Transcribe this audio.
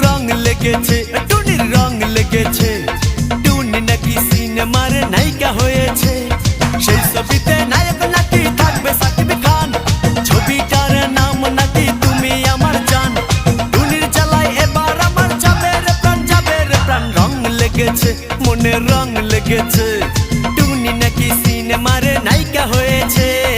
রং লেগেছে, টুনির রং লেগেছে। টুনি নাকি সিনেমার নায়িকা হয়েছে। সেই ছবিতে নায়ক নাকি থাকবে সাকিব খান। ছবিটার নাম নাকি তুমি আমার জান। টুনির জ্বালায় এবার আমার যাবে রে প্রাণ, যাবে রে প্রাণ। রং লেগেছে, মনে রং লেগেছে। টুনি নাকি সিনেমার নায়িকা হয়েছে।